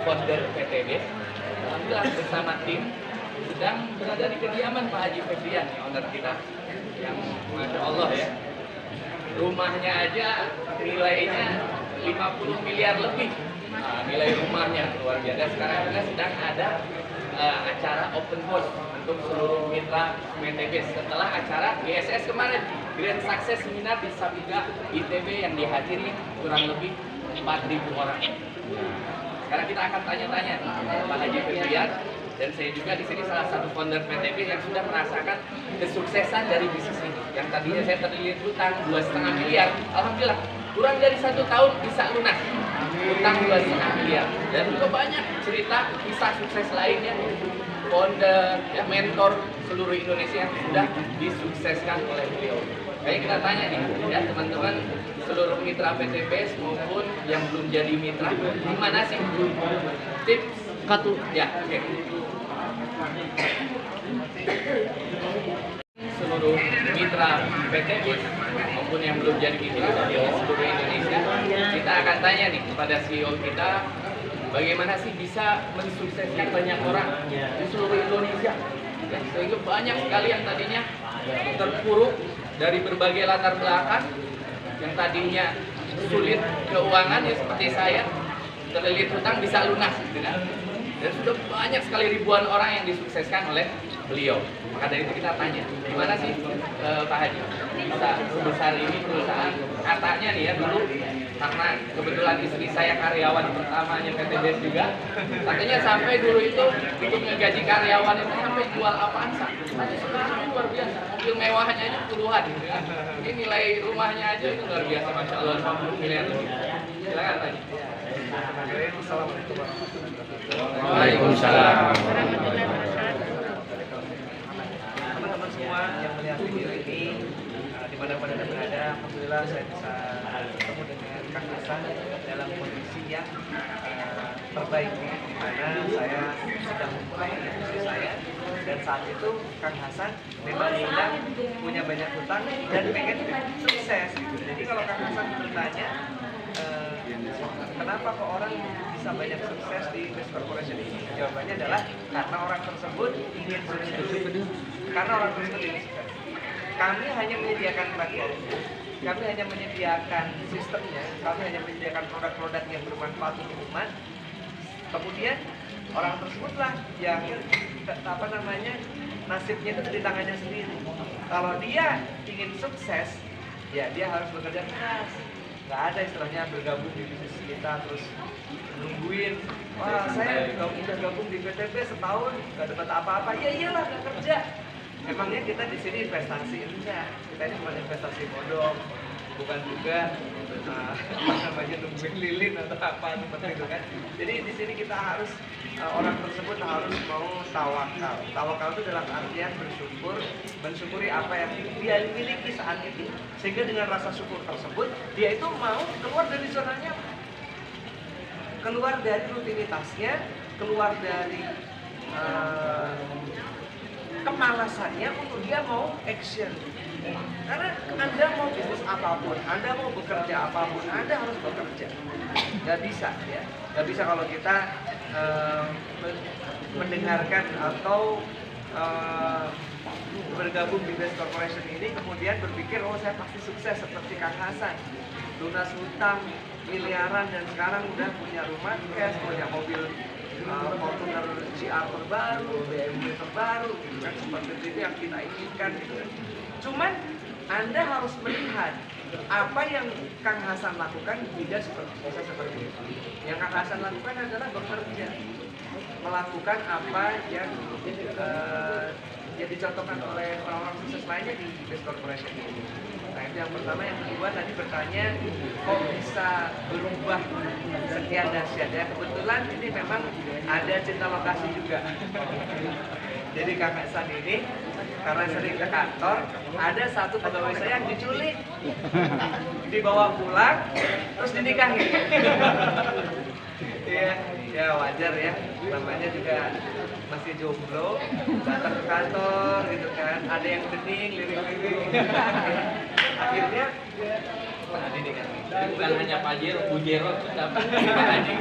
founder PTB. Alhamdulillah bersama tim sedang berada di kediaman Pak Haji Febrian, owner kita, yang Masya Allah ya, rumahnya aja nilainya 50 miliar lebih. Nilai rumahnya luar biasa. Sekarang juga sedang ada acara open house untuk seluruh mitra PTB setelah acara GSS kemarin, Grand Success Seminar di Sabiga ITB yang dihadiri kurang lebih 4.000 orang. Sekarang kita akan tanya-tanya Pak Haji Febrian, dan saya juga di sini salah satu founder PTB yang sudah merasakan kesuksesan dari bisnis ini. Yang tadinya saya terlilit hutang 2,5 miliar, alhamdulillah kurang dari 1 tahun bisa lunas hutang 2,5 miliar. Dan juga banyak cerita kisah sukses lainnya, founder, ya, mentor seluruh Indonesia yang sudah disukseskan oleh beliau. Kayak kita tanya nih, ya teman-teman seluruh mitra PTB maupun yang belum jadi mitra, gimana sih tips Katu ya? Oke. Seluruh mitra PTB maupun yang belum jadi mitra di seluruh Indonesia, kita akan tanya nih kepada CEO kita, bagaimana sih bisa mensukseskan banyak orang di seluruh Indonesia, ya, sehingga banyak sekali yang tadinya terpuruk dari berbagai latar belakang, yang tadinya sulit keuangan ya seperti saya, terlilit hutang bisa lunas gitu kan. Dan sudah banyak sekali ribuan orang yang disukseskan oleh beliau. Maka dari itu kita tanya, gimana sih Pak Haji bisa sebesar ini perusahaan? Katanya nih ya dulu, karena kebetulan istri saya karyawan pertamanya PTB juga, katanya sampai dulu itu untuk ngegaji karyawan itu sampai jual Avanza. Tapi sekarang luar biasa, mobil mewahnya aja puluhan gitu kan. Ini nilai rumahnya aja itu luar biasa, Masya Allah, 50 miliar lebih. Silakan Pak Haji. Assalamualaikum warahmatullahi wabarakatuh. Waalaikumsalam. Teman-teman semua yang melihat video ini, dimanapun Anda berada, alhamdulillah saya bisa bertemu dengan Kang Hasan dalam kondisi yang terbaik, di mana saya sedang memulai bisnis saya, dan saat itu Kang Hasan memang sedang punya banyak hutang dan pengen sukses gitu. Jadi kalau Kang Hasan bertanya kenapa kok orang bisa banyak sukses di Best Corporation ini? Jawabannya adalah karena orang tersebut ingin sukses. Karena orang tersebut ingin sukses. Kami hanya menyediakan platform, kami hanya menyediakan sistemnya, kami hanya menyediakan produk-produk yang bermanfaat untuk umat. Kemudian orang tersebutlah yang nasibnya itu di tangannya sendiri. Kalau dia ingin sukses, ya dia harus bekerja keras. Nggak ada istilahnya bergabung di bisnis kita terus nungguin, wah saya udah gabung di PTB setahun nggak dapat apa-apa. Ya iyalah, nggak kerja. Emangnya kita di sini investasi? Enggak, kita ini cuma investasi bodong, bukan juga nungguin lilin atau apa seperti itu kan. Jadi di sini kita harus orang tersebut harus mau tawakal. Tawakal itu dalam artian bersyukur, mensyukuri apa yang dia miliki saat ini, sehingga dengan rasa syukur tersebut dia itu mau keluar dari zona nyaman, keluar dari rutinitasnya, keluar dari kemalasannya untuk dia mau action. Karena Anda mau bisnis apapun, Anda mau bekerja apapun, Anda harus bekerja. Gak bisa ya, gak bisa kalau kita mendengarkan atau bergabung di Best Corporation ini kemudian berpikir, oh saya pasti sukses seperti Kang Hasan, lunas hutang miliaran dan sekarang udah punya rumah cash, punya mobil Fortuner GR terbaru, BMW terbaru, gitu kan, seperti itu yang kita inginkan gitu kan. Cuman Anda harus melihat apa yang Kang Hasan lakukan tidak bisa seperti itu. Yang Kang Hasan lakukan adalah bekerja, melakukan apa yang dicontohkan oleh orang-orang sukses lainnya di Best Corporation ini. Nah itu yang pertama. Yang kedua tadi bertanya kok bisa berubah sekian dahsyat ya. Kebetulan ini memang ada cinta lokasi juga. Jadi Kang Hasan ini karena sering ke kantor, ada satu pegawai saya yang diculik, dibawa pulang, terus dinikahin. Iya, ya wajar ya, namanya juga masih jomblo, datang ke kantor gitu kan, ada yang bening, lirik-lirik. Akhirnya Nah, ini kan. Jadi bukan hanya Pak Jero, Bu Jero, tapi Pak Haji.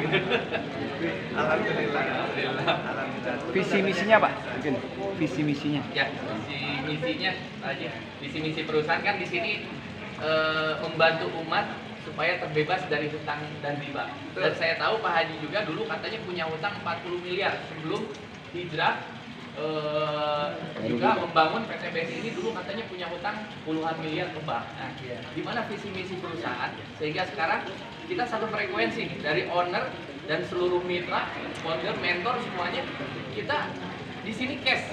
Alhamdulillah. Alhamdulillah. Visi misinya Pak, mungkin visi misinya. Ya, visi misinya aja. Visi misi perusahaan kan di sini membantu umat supaya terbebas dari hutang dan riba. Dan saya tahu Pak Haji juga dulu katanya punya hutang 40 miliar sebelum hijrah. Juga membangun PT BSI ini dulu katanya punya hutang puluhan miliar ke bank. Nah, di mana visi misi perusahaan sehingga sekarang kita satu frekuensi nih, dari owner dan seluruh mitra, founder, mentor semuanya kita di sini cash.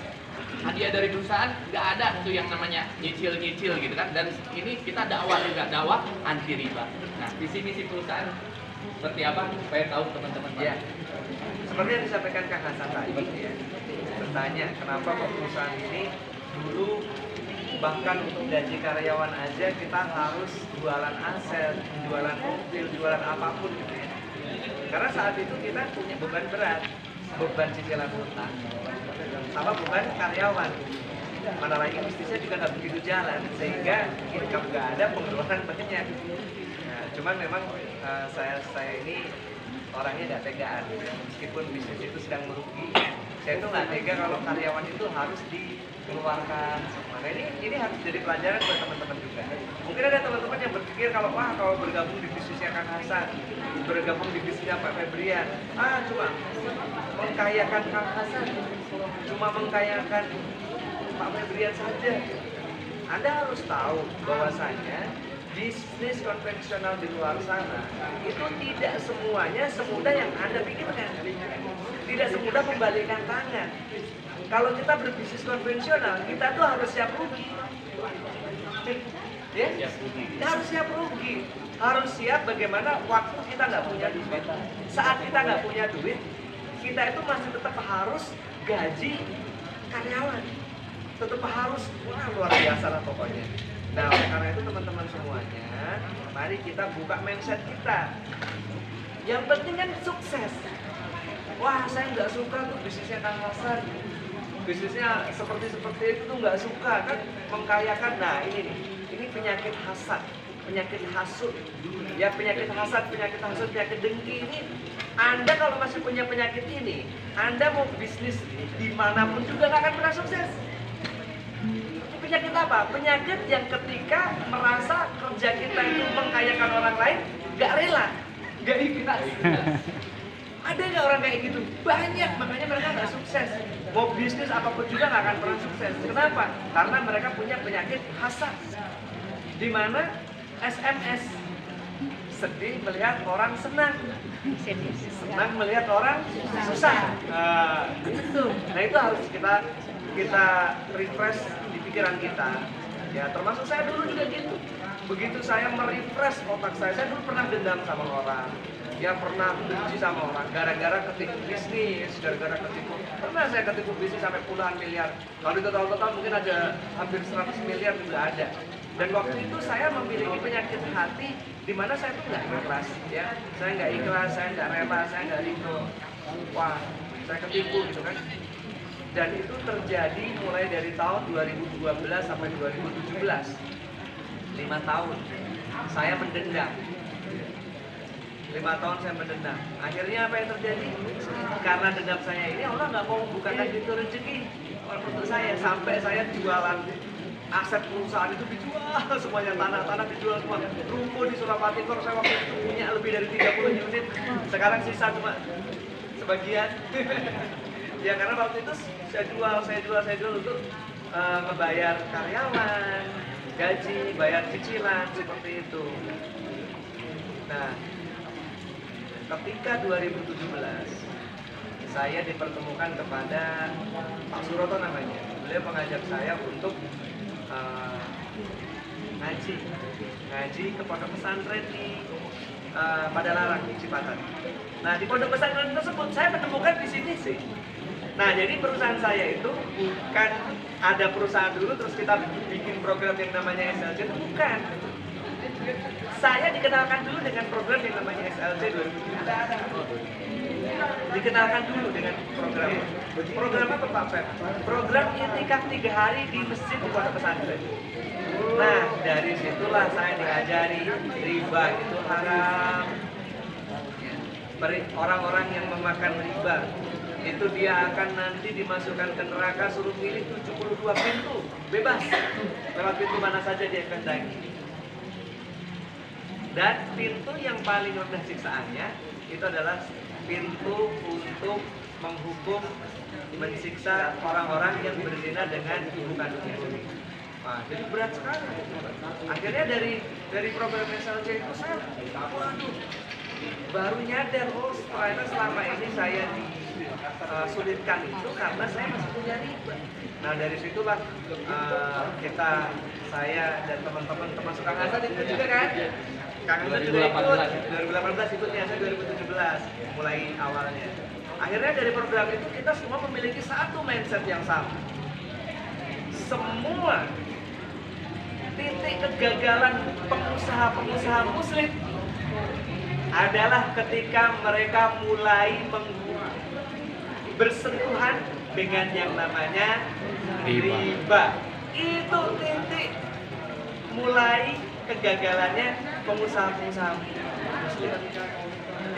Hadiah dari perusahaan nggak ada tuh yang namanya nyicil-nyicil gitu kan. Dan ini kita dakwah juga, dakwah anti riba. Nah, visi misi perusahaan seperti apa supaya tahu teman-teman. Ya. Seperti yang disampaikan Kang Hasan tadi ya. Bertanya kenapa kok perusahaan ini dulu bahkan untuk gaji karyawan aja kita harus jualan aset, jualan mobil, jualan apapun gitu ya. Karena saat itu kita punya beban berat, beban cicilan hutang, sama beban karyawan. Mana lagi bisnisnya juga nggak begitu jalan, sehingga income nggak ada, pengeluaran banyak. Nah, cuman memang saya ini orangnya nggak tegaan, meskipun bisnis itu sedang merugi, saya itu nggak tega kalau karyawan itu harus dikeluarkan. Nah ini harus jadi pelajaran buat teman-teman juga. Mungkin ada teman-teman yang berpikir kalau bergabung di bisnisnya Kang Hasan, bergabung di bisnisnya Pak Febrian, cuma mengkayakan Kang Hasan, cuma mengkayakan Pak Febrian saja. Anda harus tahu bahwasanya bisnis konvensional di luar sana itu tidak semuanya semudah yang Anda pikirkan. Tidak semudah membalikkan tangan. Kalau kita berbisnis konvensional, kita tuh harus siap rugi. Ya? Kita harus siap rugi. Harus siap bagaimana waktu kita nggak punya duit. Saat kita nggak punya duit, kita itu masih tetap harus gaji karyawan. Tetap harus, luar biasa lah pokoknya. Nah, oleh karena itu teman-teman semuanya, mari kita buka mindset kita. Yang penting kan sukses. Wah, saya nggak suka tuh bisnisnya Kang Hasan. Bisnisnya seperti itu tuh nggak suka kan, mengkayakan. Nah ini nih, ini penyakit hasad, penyakit hasut. Ya penyakit hasad, penyakit hasut, penyakit dengki ini. Anda kalau masih punya penyakit ini, Anda mau bisnis dimanapun juga nggak akan pernah sukses. Penyakit apa? Penyakit yang ketika merasa kerja kita itu mengkayakan orang lain, gak rela, gak ikhlas. Ada nggak orang kayak gitu? Banyak, makanya mereka nggak sukses. Mau bisnis apapun juga nggak akan pernah sukses. Kenapa? Karena mereka punya penyakit hasad. Di mana SMS sedih melihat orang senang, senang melihat orang susah. Nah itu harus kita refresh di pikiran kita. Ya termasuk saya dulu juga gitu. Begitu saya merefresh otak saya dulu pernah dendam sama orang. Ya pernah benci sama orang gara-gara ketipu bisnis, gara-gara ketipu. Pernah saya ketipu bisnis sampai puluhan miliar. Kalau itu total mungkin ada hampir 100 miliar juga ada. Dan waktu itu saya memiliki penyakit hati di mana saya tuh nggak ikhlas, ya. Saya nggak ikhlas, saya nggak rela, saya nggak ridho. Wah, saya ketipu gitu kan. Dan itu terjadi mulai dari tahun 2012 sampai 2017. 5 tahun saya mendendam. 5 tahun saya mendendam. Akhirnya apa yang terjadi? Karena dendam saya ini Allah nggak mau bukakan pintu rezeki untuk saya. Sampai saya jualan aset perusahaan itu dijual semuanya, tanah dijual semua. Ruko di Surapati Kor saya waktu itu punya lebih dari 30 unit. Sekarang sisa cuma sebagian. Ya karena waktu itu saya jual untuk membayar karyawan, gaji, bayar cicilan seperti itu. Nah, ketika 2017 saya dipertemukan kepada Pak Suroto namanya. Beliau mengajak saya untuk ngaji ke pondok pesantren di Padalarang, Cipatat. Nah di pondok pesantren tersebut saya menemukan visi misi. Nah jadi perusahaan saya itu bukan ada perusahaan dulu terus kita bikin program yang namanya SLJ, bukan. Saya dikenalkan dulu dengan program yang namanya SLC 2017. Dikenalkan dulu dengan program. Program apa Pak Feb? Program itikaf 3 hari di masjid di Pondok Pesantren. Nah, dari situlah saya diajari riba itu haram. Orang-orang yang memakan riba itu dia akan nanti dimasukkan ke neraka, suruh pilih 72 pintu, bebas lewat pintu mana saja dia kehendaki. Dan pintu yang paling rendah siksaannya itu adalah pintu untuk menghukum, mensiksa orang-orang yang berzina dengan ibu kandungnya sendiri. Nah, jadi berat sekali. Akhirnya dari program SLC itu saya, waduh, baru nyadar, oh ternyata selama ini saya disulitkan itu karena saya masih punya riba. Nah dari situlah saya dan teman-teman termasuk Kang Hasan ikut juga kan? Kang Hasan juga ikut, 2018 ikutnya, saya 2017 mulai awalnya. Akhirnya dari program itu kita semua memiliki satu mindset yang sama. Semua titik kegagalan pengusaha-pengusaha muslim adalah ketika mereka mulai bersentuhan dengan yang namanya riba. Itu titik mulai kegagalannya pengusaha-pengusaha muslim.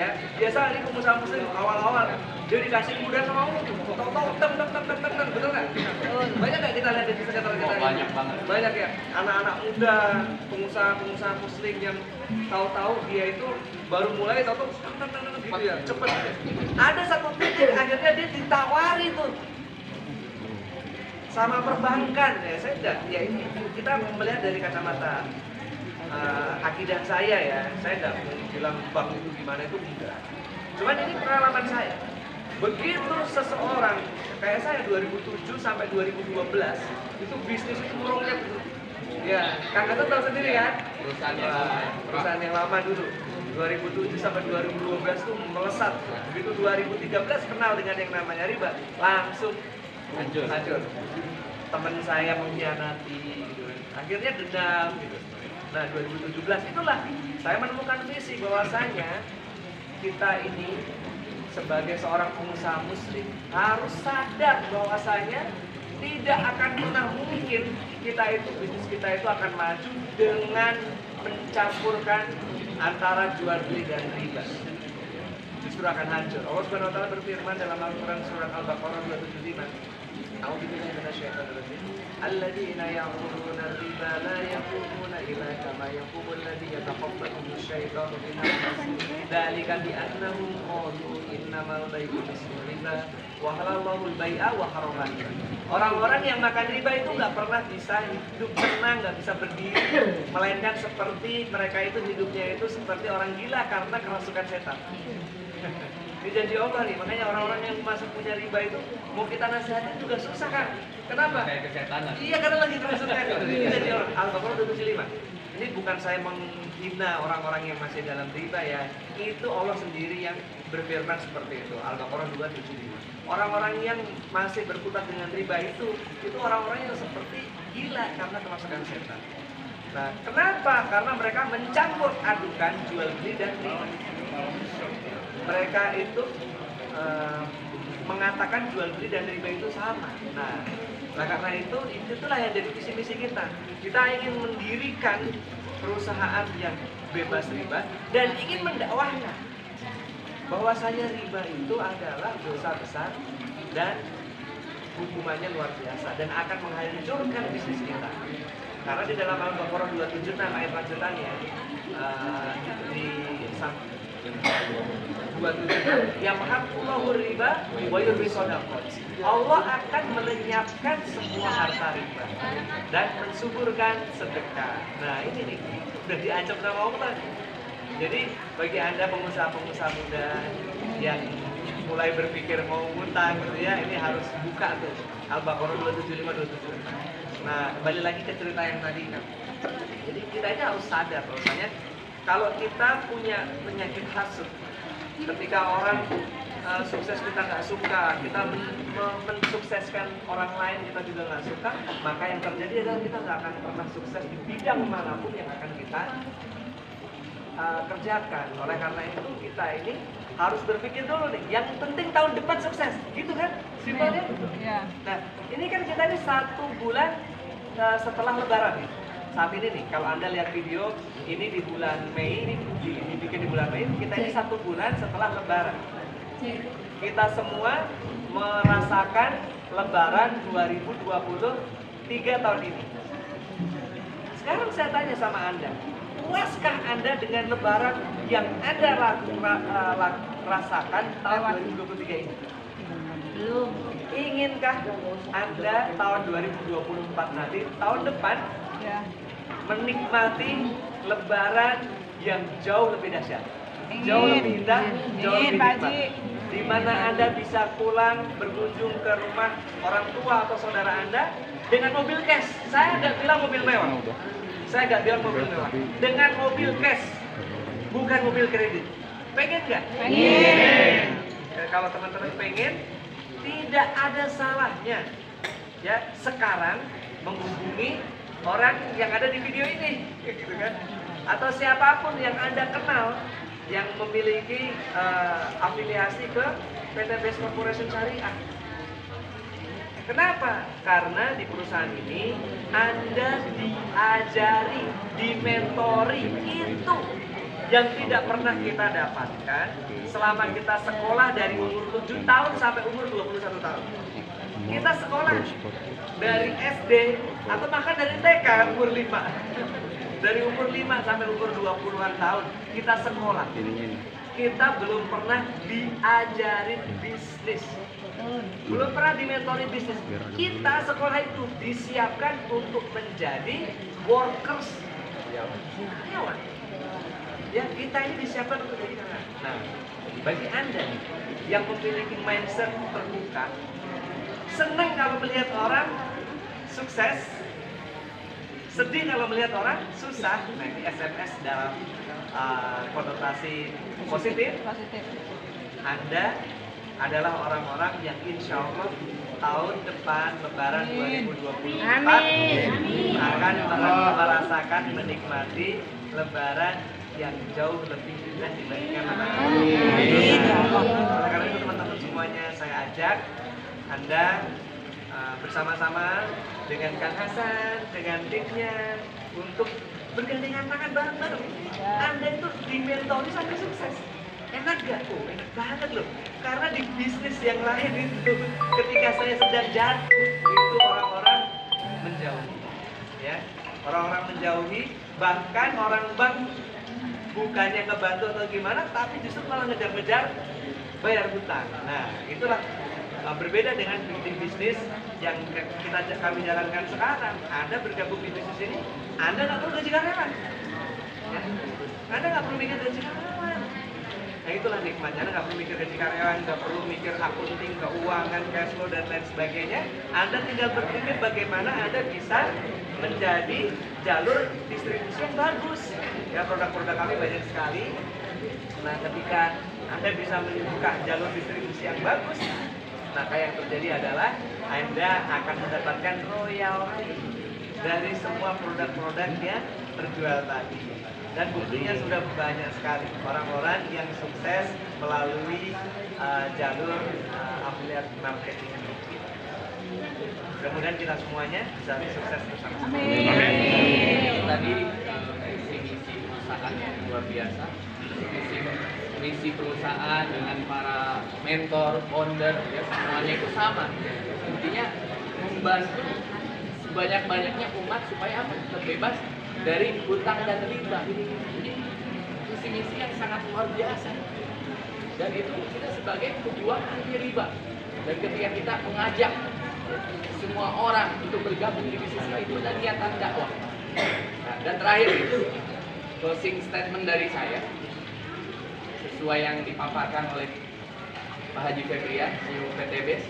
Ya, biasa ini pengusaha muslim awal-awal dia dikasih mudah sama umum, tahu-tahu betul nggak? Banyak nggak kita lihat di sekitar kita? Banyak banget. Banyak ya, anak-anak muda, pengusaha-pengusaha muslim yang tahu-tahu dia itu baru mulai tahu-tahu gitu ya, cepet. Ada satu titik akhirnya dia ditawari tuh sama perbankan ya, saya enggak, ya ini kita melihat dari kacamata akidah saya ya, saya enggak bilang bank itu gimana, itu enggak. Cuman ini pengalaman saya. Begitu seseorang kayak saya 2007 sampai 2012 itu bisnis itu merongket. Ya, Kang Hasan tahu sendiri kan? Perusahaan yang lama dulu. 2007 sampai 2012 itu melesat. Begitu 2013 kenal dengan yang namanya riba, langsung hancur. Teman saya mengkhianati gitu. Akhirnya dendam gitu. Nah, 2017 itulah saya menemukan visi bahwasanya kita ini sebagai seorang pengusaha muslim harus sadar bahwasanya tidak akan pernah mungkin bisnis kita itu akan maju dengan mencampurkan antara jual beli dan riba. Justru akan hancur. Allah Subhanahu wa taala berfirman dalam Al-Qur'an surat Al-Baqarah 275. A'udzubillahi minasyaitonir rajim. Alladzina ya'kuluna riba la yaqumuna illa kama yaqumu alladzi yatakhabbathu asyaitanu minal mas. Dzalika bi annahum qalu innamal bai'u mislu riba wa halallahu al-bai'a wa harrama riba. Orang-orang yang makan riba itu nggak pernah bisa hidup tenang, nggak bisa berdiri, melainkan seperti mereka itu hidupnya itu seperti orang gila karena kerasukan setan. Ini janji Allah nih, makanya orang-orang yang masuk punya riba itu mau kita nasihatin juga susah kan? Kenapa? Kayak kesetanan. Iya, karena lagi kerasukan. Ini janji Allah. Al-Baqarah 275. Ini bukan saya menghina orang-orang yang masih dalam riba ya. Itu Allah sendiri yang berfirman seperti itu. Al-Baqarah 275. Orang-orang yang masih berkutat dengan riba itu orang-orang yang seperti gila karena kemasukan setan. Nah, kenapa? Karena mereka mencampur adukan jual beli dan riba. Mereka itu mengatakan jual beli dan riba itu sama. Nah, karena itulah yang jadi visi misi kita. Kita ingin mendirikan perusahaan yang bebas riba dan ingin mendakwahkan bahwasanya riba itu adalah dosa besar dan hukumannya luar biasa dan akan menghancurkan bisnis kita. Karena di dalam Al-Baqarah 276 ayat lanjutannya di 27 yamhaqullahu riba wa yurbi shadaqat. Allah akan melenyapkan semua harta riba dan mensuburkan sedekah. Nah, ini nih udah diancam sama Allah. Jadi bagi Anda pengusaha-pengusaha muda yang mulai berpikir mau ngutang gitu ya, ini harus buka tuh Al-Baqarah 275 276. Nah, kembali lagi ke cerita yang tadi kan. Jadi kita ini harus sadar bahwasanya kalau kita punya penyakit hasud, ketika orang sukses kita nggak suka, kita mensukseskan orang lain kita juga nggak suka, maka yang terjadi adalah kita nggak akan pernah sukses di bidang manapun yang akan kita kerjakan. Oleh karena itu kita ini harus berpikir dulu nih, yang penting tahun depan sukses, gitu kan? Simpelnya. Nah, ini kan kita ini 1 bulan setelah Lebaran nih. Saat ini nih, kalau Anda lihat video ini di bulan Mei, ini dibikin di bulan Mei, kita ini 1 bulan setelah Lebaran. Kita semua merasakan Lebaran 2023 tahun ini. Sekarang saya tanya sama Anda, puaskah Anda dengan Lebaran yang Anda rasakan tahun 2023 ini? Belum. Inginkah Anda tahun 2024 nanti, tahun depan, menikmati Lebaran yang jauh lebih dahsyat, jauh lebih indah, jauh lebih nikmat, di mana Anda bisa pulang berkunjung ke rumah orang tua atau saudara Anda dengan mobil cash. Saya nggak bilang mobil mewah, saya nggak bilang mobil mewah, dengan mobil cash, bukan mobil kredit. Pengen nggak? Pengen. Kalau teman-teman pengen, tidak ada salahnya ya sekarang menghubungi orang yang ada di video ini, gitu kan? Atau siapapun yang Anda kenal yang memiliki afiliasi ke PT Best Corporation Syariah. Kenapa? Karena di perusahaan ini Anda diajari, dimentori, itu yang tidak pernah kita dapatkan selama kita sekolah dari umur 7 tahun sampai umur 21 tahun. Kita sekolah dari SD atau bahkan dari TK umur 5. Dari umur 5 sampai umur 20-an tahun kita sekolah. Kita belum pernah diajarin bisnis. Belum pernah dimentori bisnis. Kita sekolah itu disiapkan untuk menjadi workers, karyawan. Ya, kita ini disiapkan untuk jadi karyawan. Nah, bagi Anda yang memiliki mindset terbuka, senang kalau melihat orang sukses, sedih kalau melihat orang susah. Nah, ini SMS dalam konotasi positif. Anda adalah orang-orang yang insya Allah tahun depan Lebaran 2024 akan merasakan, menikmati Lebaran yang jauh lebih indah dibandingkan Lebaran. Oleh karena itu teman-teman semuanya, saya ajak Anda bersama-sama dengan Kang Hasan, dengan timnya untuk bergandengan tangan bareng-bareng. Anda itu dimentori sampai sukses. Enak gak? Oh, enak banget loh. Karena di bisnis yang lain itu, ketika saya sedang jatuh, itu orang-orang menjauhi. Ya, orang-orang menjauhi, bahkan orang bank bukannya ngebantu atau gimana, tapi justru malah ngejar-ngejar bayar hutang. Nah, itulah berbeda dengan bisnis yang kami jalankan sekarang. Anda bergabung di bisnis ini, Anda nggak perlu gaji karyawan. Ya. Anda nggak perlu mikir gaji karyawan. Nah, itulah nikmatnya. Anda nggak perlu mikir gaji karyawan, nggak perlu mikir akunting, keuangan, cash flow dan lain sebagainya. Anda tinggal berpikir bagaimana Anda bisa menjadi jalur distribusi yang bagus. Ya, produk-produk kami banyak sekali. Nah, ketika Anda bisa membuka jalur distribusi yang bagus, maka yang terjadi adalah Anda akan mendapatkan royalti dari semua produk-produk yang terjual tadi. Dan buktinya sudah banyak sekali orang-orang yang sukses melalui jalur affiliate marketing ini. Mudah-mudahan kita semuanya bisa sukses bersama-sama. Tadi misi perusahaan yang luar biasa, misi perusahaan dengan para mentor, founder, ya semuanya itu sama. Intinya membantu sebanyak-banyaknya umat supaya apa? Terbebas dari hutang dan riba. Jadi misi yang sangat luar biasa. Dan itu kita sebagai pejuang anti riba. Dan ketika kita mengajak semua orang untuk bergabung di bisnis itu dan niatan dakwah. Nah, dan terakhir itu closing statement dari saya sesuai yang dipaparkan oleh Pak Haji Febrian, CEO PT Best.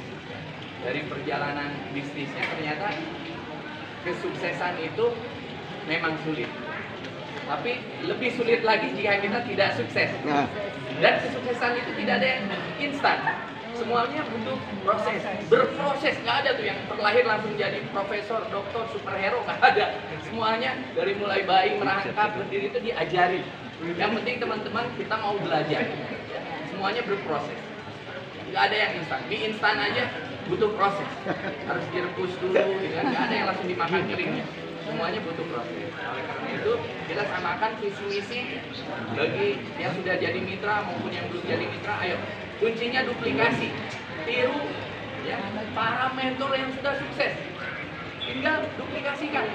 Dari perjalanan bisnisnya ternyata kesuksesan itu memang sulit, tapi lebih sulit lagi jika kita tidak sukses. Dan kesuksesan itu tidak ada yang instan, semuanya butuh proses, berproses. Nggak ada tuh yang terlahir langsung jadi profesor, doktor, superhero, nggak ada. Semuanya dari mulai bayi merangkak berdiri itu diajari Yang penting teman-teman kita mau belajar. Semuanya berproses. Nggak ada yang instan. Mie instan aja butuh proses. Harus direbus dulu, kan? Nggak ada yang langsung dimakan piringnya. Semuanya butuh proses. Oleh karena itu kita samakan visi misi bagi yang sudah jadi mitra maupun yang belum jadi mitra. Ayo, kuncinya duplikasi, tiru ya para mentor yang sudah sukses. Tinggal duplikasikan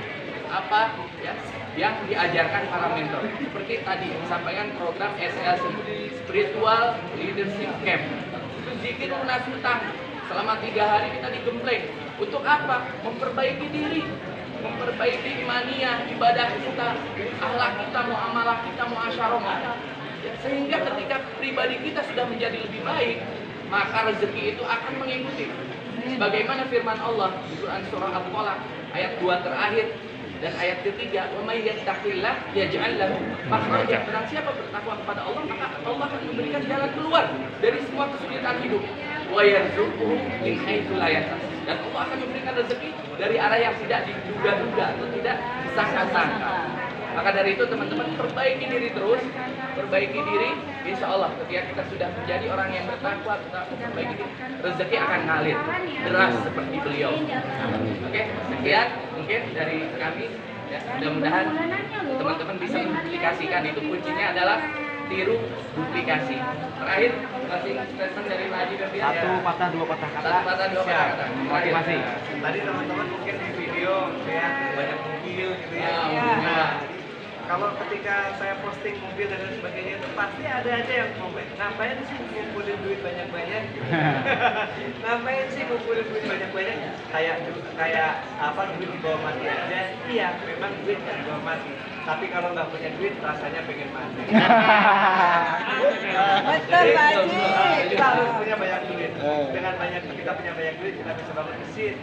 apa ya yang diajarkan para mentor. Seperti tadi disampaikan program SLC, Spiritual Leadership Camp. Itu zikir lunas hutang selama 3 hari kita digembleng. Untuk apa? Memperbaiki diri, memperbaiki imaniah, ibadah kita, akhlak kita, muamalah kita, muasyarah kita. Sehingga ketika pribadi kita sudah menjadi lebih baik, maka rezeki itu akan mengikuti. Sebagaimana firman Allah di Quran surah Al-Falaq ayat 2 terakhir dan ayat ketiga, "Wa may yattaqillah yaj'al lahu makhraja." Barang siapa bertakwa kepada Allah, maka Allah akan memberikan jalan keluar dari semua kesulitan hidup. Wa yarzuquhu min haitsu la yahtasib. Dan Allah akan memberikan rezeki dari arah yang tidak diduga-duga atau tidak disangka-sangka. Maka dari itu teman-teman perbaiki diri terus, perbaiki diri, insya Allah ketika kita sudah menjadi orang yang bertakwa, kita memperbaiki diri, rezeki akan ngalir deras seperti beliau. Oke, sekian mungkin dari kami. Ya, mudah-mudahan teman-teman bisa menduplikasikan itu. Kuncinya adalah tiru duplikasi. Terakhir masih statement dari Pak Haji Febrian. Satu patah dua patah kata. Satu patah dua patah kata. Motivasi. Tadi teman-teman mungkin di video ya banyak mobil gitu ya. Nah, kalau ketika saya posting mobil dan lain sebagainya itu pasti ada aja yang komen, ngapain sih ngumpulin duit banyak-banyak? Ngapain sih ngumpulin duit banyak-banyak? Kayak apa, duit dibawa mati aja? Iya, memang duit kan dibawa mati. Tapi kalau nggak punya duit rasanya pengen mati. Betul, Pak Haji. Kita harus punya banyak duit. Dengan kita punya banyak duit, kita bisa bangun masjid.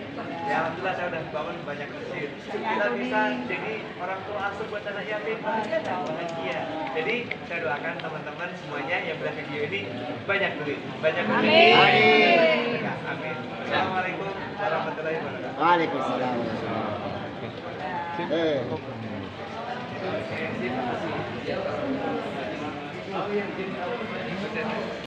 Ya alhamdulillah saya udah bangun banyak masjid. Kita bisa jadi orang tua asuh buat anak yatim, bahagia dan bahagia. Jadi saya doakan teman-teman semuanya yang melihat video ini banyak duit, banyak duit. Amin. Amin. Assalamualaikum warahmatullahi wabarakatuh. Waalaikumsalam. Oke, terima kasih.